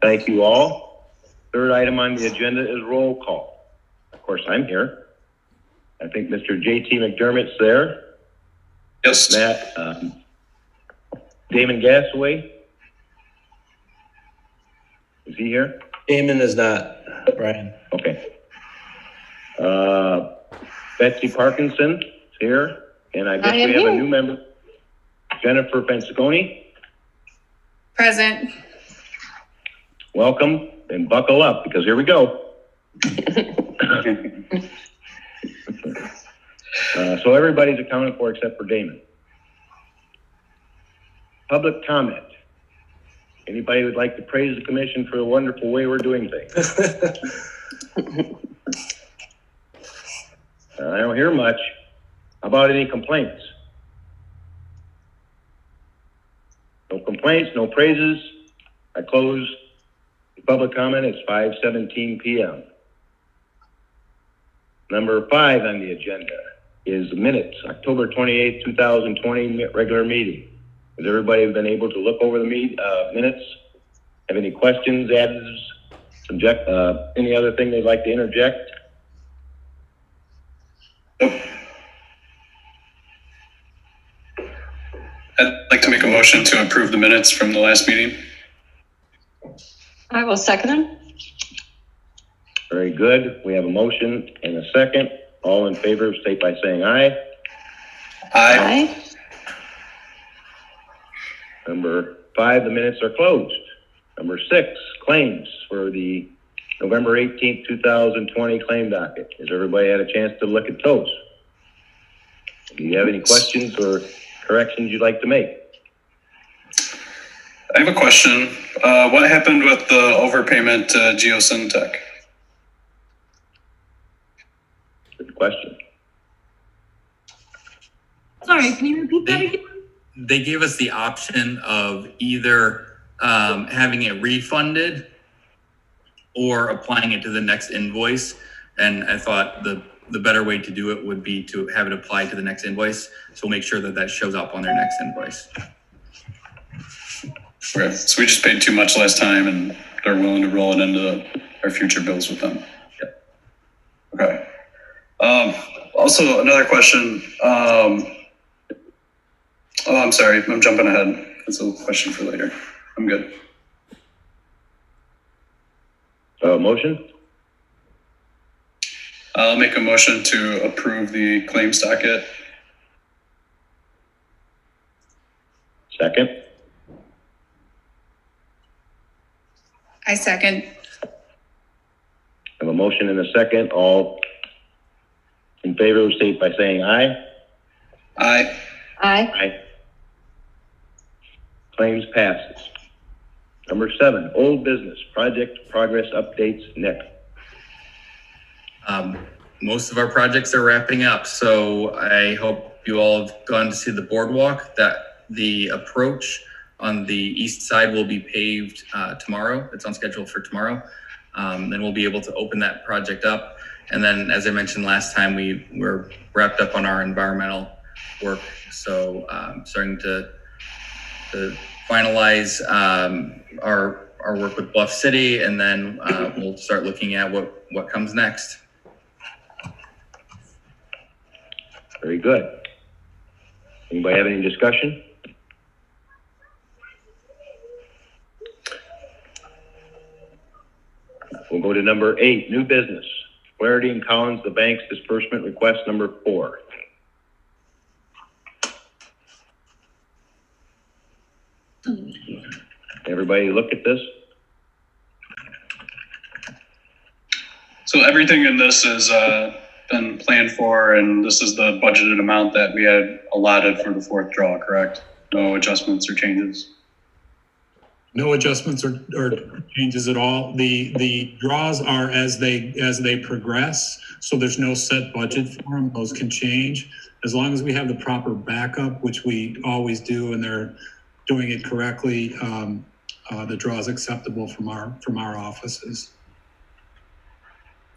Thank you all. Third item on the agenda is roll call. Of course, I'm here. I think Mr. J.T. McDermott's there. Yes. Matt, Damon Gasaway. Is he here? Damon is not, Brian. Okay. Betsy Parkinson is here. And I guess we have a new member, Jennifer Pensaconi. Present. Welcome and buckle up because here we go. So everybody's accounted for except for Damon. Public comment. Anybody would like to praise the commission for the wonderful way we're doing things? I don't hear much. How about any complaints? No complaints, no praises. I close the public comment. It's 5:17 p.m. Number 5 on the agenda is minutes, October 28th, 2020 regular meeting. Has everybody been able to look over the minutes? Have any questions, additives, subject, any other thing they'd like to interject? I'd like to make a motion to approve the minutes from the last meeting. I will second them. Very good. We have a motion and a second. All in favor, state by saying aye. Aye. Number 5, the minutes are closed. Number 6, claims for the November 18th, 2020 claim docket. Has everybody had a chance to look at those? Do you have any questions or corrections you'd like to make? I have a question. What happened with the overpayment to GeoSyntech? Good question. Sorry, can you repeat that again? They gave us the option of either having it refunded or applying it to the next invoice. And I thought the better way to do it would be to have it applied to the next invoice. So we'll make sure that that shows up on their next invoice. Okay, so we just paid too much last time and they're willing to roll it into our future bills with them. Yep. Okay. Also another question. I'm sorry, I'm jumping ahead. That's a question for later. I'm good. Motion? I'll make a motion to approve the claims docket. Second? I second. I have a motion and a second. All in favor, state by saying aye. Aye. Aye. Aye. Claims passes. Number 7, old business, project progress updates, Nick. Most of our projects are wrapping up, so I hope you all have gone to see the boardwalk. That the approach on the east side will be paved tomorrow. It's on schedule for tomorrow. Then we'll be able to open that project up. And then, as I mentioned last time, we're wrapped up on our environmental work. So starting to finalize our work with Bluff City, and then we'll start looking at what comes next. Very good. Anybody have any discussion? We'll go to number 8, new business. Flaherty and Collins, the bank's disbursement request number 4. Everybody look at this? So everything in this is been planned for, and this is the budgeted amount that we had allotted for the 4th draw, correct? No adjustments or changes? No adjustments or changes at all. The draws are as they progress, so there's no set budget for them. Those can change as long as we have the proper backup, which we always do, and they're doing it correctly. The draw is acceptable from our offices.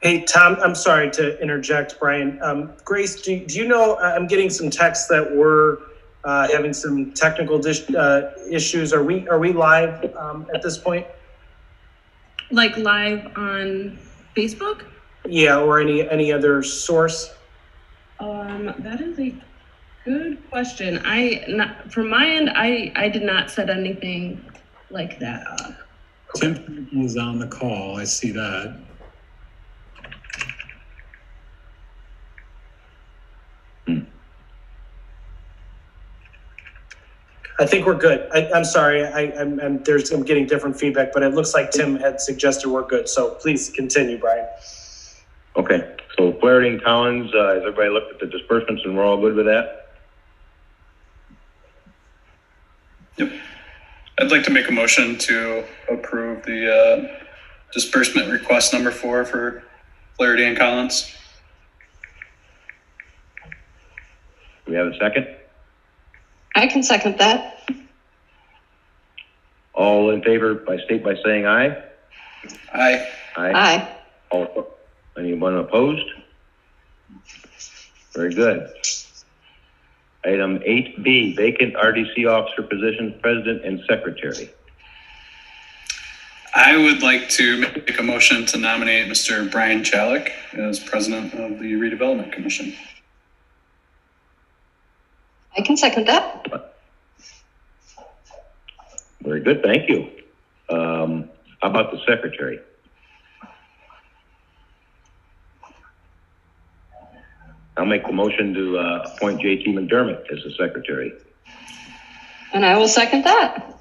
Hey, Tom, I'm sorry to interject, Brian. Grace, do you know, I'm getting some texts that we're having some technical issues. Are we live at this point? Like live on Facebook? Yeah, or any other source? That is a good question. From my end, I did not set anything like that up. Tim is on the call. I see that. I think we're good. I'm sorry. I'm getting different feedback, but it looks like Tim had suggested we're good. So please continue, Brian. Okay, so Flaherty and Collins, has everybody looked at the disbursements and we're all good with that? Yep. I'd like to make a motion to approve the disbursement request number 4 for Flaherty and Collins. Do we have a second? I can second that. All in favor state by saying aye. Aye. Aye. Anyone opposed? Very good. Item 8B, vacant RDC officer positions, president and secretary. I would like to make a motion to nominate Mr. Brian Chalik as president of the Redevelopment Commission. I can second that. Very good, thank you. How about the secretary? I'll make the motion to appoint JT McDermott as the secretary. And I will second that.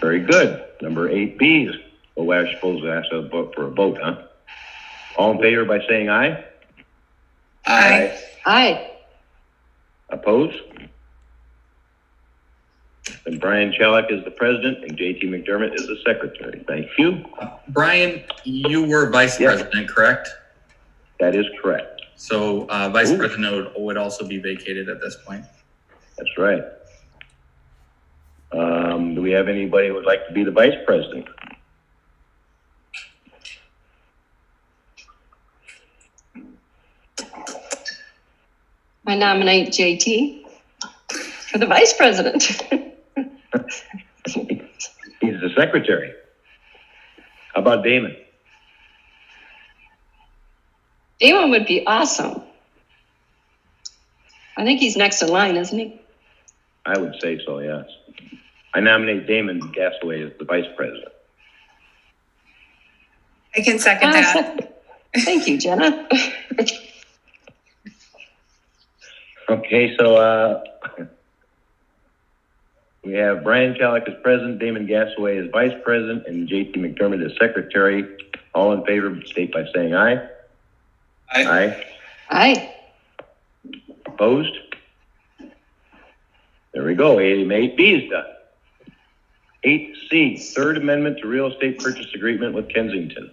Very good. Number 8B is, well, I suppose I have to vote for a vote, huh? All in favor by saying aye? Aye. Aye. Opposed? And Brian Chalik is the president and JT McDermott is the secretary. Thank you. Brian, you were vice Yes. president, correct? That is correct. So vice president would also be vacated at this point. That's right. Do we have anybody who would like to be the vice president? I nominate JT for the vice president. He's the secretary. How about Damon? Damon would be awesome. I think he's next in line, isn't he? I would say so, yes. I nominate Damon Gasaway as the vice president. I can second that. Thank you, Jenna. Okay, so we have Brian Chalik as president, Damon Gasaway as vice president, and JT McDermott as secretary. All in favor, state by saying aye. Aye. Aye. Opposed? There we go. 8B is done. 8C, third amendment to real estate purchase agreement with Kensington.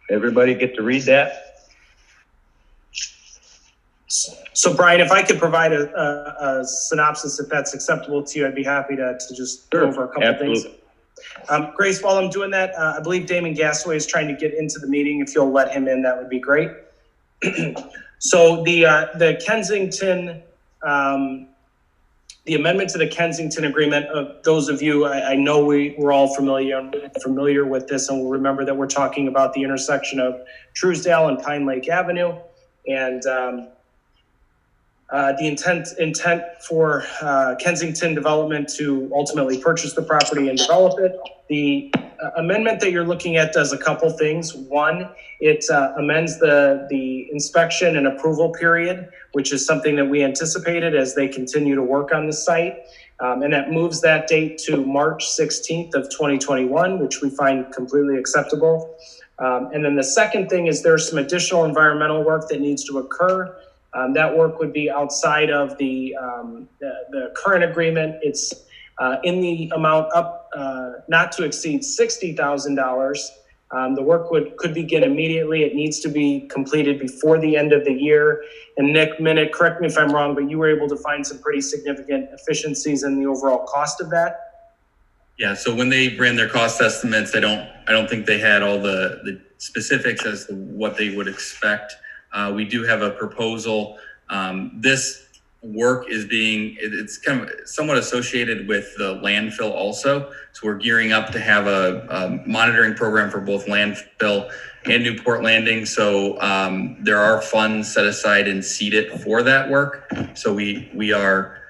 Everybody get to read that? So Brian, if I could provide a synopsis, if that's acceptable to you, I'd be happy to just go over a couple of things. Grace, while I'm doing that, I believe Damon Gasaway is trying to get into the meeting. If you'll let him in, that would be great. So the Kensington, the amendment to the Kensington agreement, those of you, I know we're all familiar with this, and we'll remember that we're talking about the intersection of Truesdale and Pine Lake Avenue. And the intent for Kensington Development to ultimately purchase the property and develop it. The amendment that you're looking at does a couple things. One, it amends the inspection and approval period, which is something that we anticipated as they continue to work on the site. And that moves that date to March 16th of 2021, which we find completely acceptable. And then the second thing is there's some additional environmental work that needs to occur. That work would be outside of the current agreement. It's in the amount up not to exceed $60,000. The work could begin immediately. It needs to be completed before the end of the year. And Nick Minnick, correct me if I'm wrong, but you were able to find some pretty significant efficiencies in the overall cost of that. Yeah, so when they ran their cost estimates, I don't think they had all the specifics as to what they would expect. We do have a proposal. This work is it's kind of somewhat associated with the landfill also. So we're gearing up to have a monitoring program for both landfill and Newport Landing. So there are funds set aside and seated for that work. So we are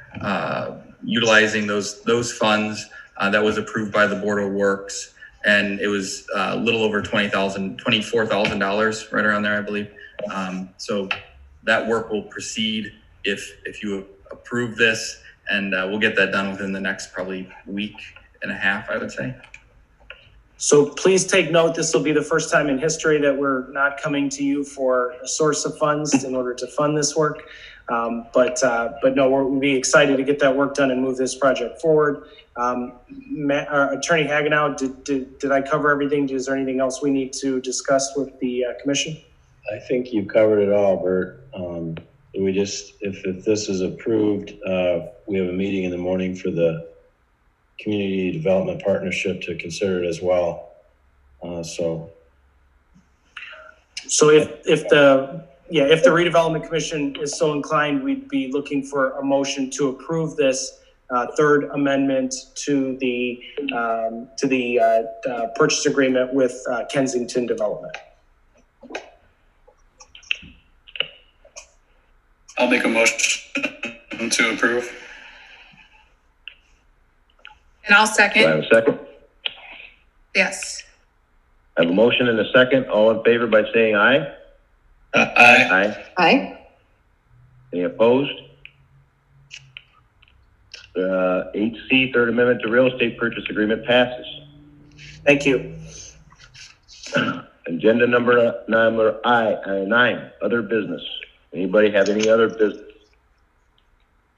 utilizing those funds that was approved by the Board of Works. And it was a little over $24,000, right around there, I believe. So that work will proceed if you approve this, and we'll get that done within the next probably week and a half, I would say. So please take note, this will be the first time in history that we're not coming to you for a source of funds in order to fund this work. But no, we'll be excited to get that work done and move this project forward. Attorney Hagenow, did I cover everything? Is there anything else we need to discuss with the commission? I think you covered it all, Bert. We just, if this is approved, we have a meeting in the morning for the Community Development Partnership to consider it as well. So if the Redevelopment Commission is so inclined, we'd be looking for a motion to approve this third amendment to the purchase agreement with Kensington Development. I'll make a motion to approve. And I'll Do I second. have a second? Yes. I have a motion and a second. All in favor by saying aye? Aye. Aye. Aye. Any opposed? 8C, third amendment to real estate purchase agreement passes. Thank you. Agenda number 9, other business. Anybody have any other business?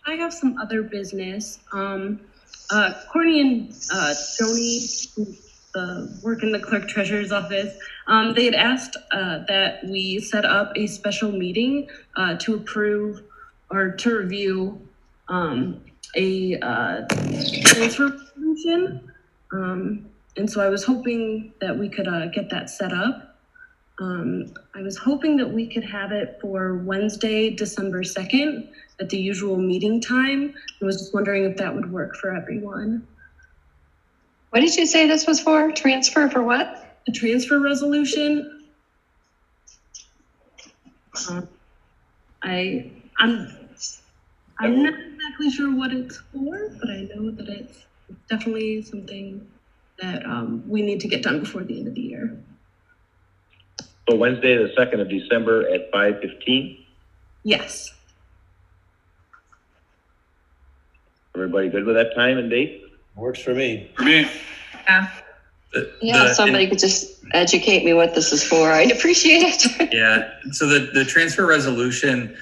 I have some other business. Courtney and Joni, who work in the clerk treasurer's office, they had asked that we set up a special meeting to approve or to review a transfer resolution. And so I was hoping that we could get that set up. I was hoping that we could have it for Wednesday, December 2nd at the usual meeting time. I was just wondering if that would work for everyone. What did you say this was for? Transfer for what? A transfer resolution. I'm not exactly sure what it's for, but I know that it's definitely something that we need to get done before the end of the year. So Wednesday, the 2nd of December at 5:15. Yes. Everybody good with that time and date? works for me. For me, Yeah. Yeah, if somebody could just educate me what this is for, I'd appreciate it. Yeah, so the transfer resolution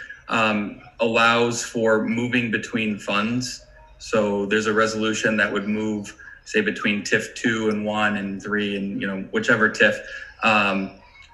allows for moving between funds. So there's a resolution that would move, say, between TIF 2 and 1 and 3 and, whichever TIF.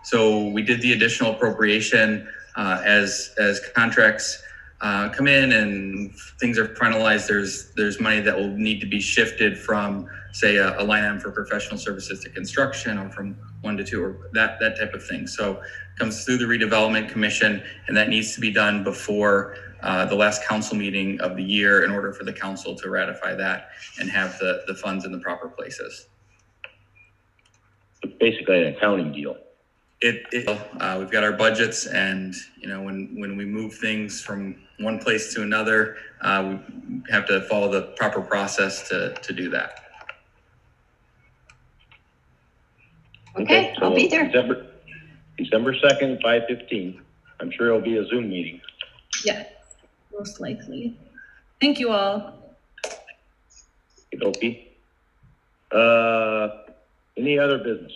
So we did the additional appropriation as contracts come in and things are finalized. There's money that will need to be shifted from, say, a line item for professional services to construction, or from 1 to 2, or that type of thing. So it comes through the Redevelopment Commission, and that needs to be done before the last council meeting of the year in order for the council to ratify that and have the funds in the proper places. It's basically an accounting deal. We've got our budgets, and when we move things from one place to another, we have to follow the proper process to do that. Okay, I'll be there. December 2nd, 5:15. I'm sure it'll be a Zoom meeting. Yeah, most likely. Thank you all. Okay. Any other business?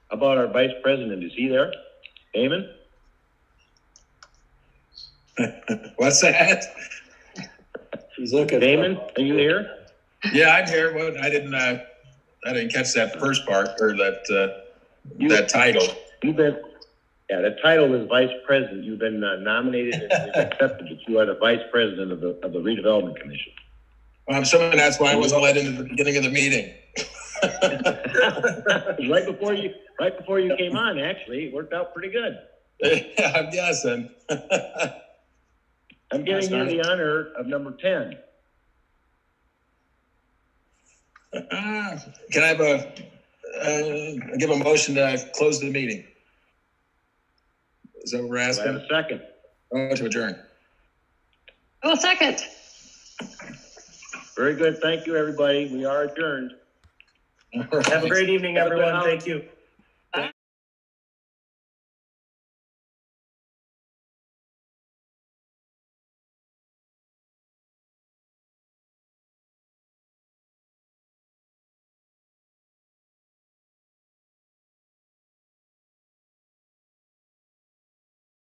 How about our vice president? Is he there? Damon? What's that? He's looking. Damon, are you here? Yeah, I'm here. Well, I didn't catch that first part, or that title. The title is vice president. You've been nominated and accepted, but you are the vice president of the Redevelopment Commission. Well, I'm assuming that's why I wasn't let into the beginning of the meeting. Right before you came on, actually, it worked out pretty good. I'm guessing. I'm giving you the honor of number 10. Can I have give a motion to close the meeting? Is that what we're Do I have asking? a second? Oh, to adjourn. Oh, second. Very good. Thank you, everybody. We are adjourned. Have a great evening, Have a good everyone. house. Thank you.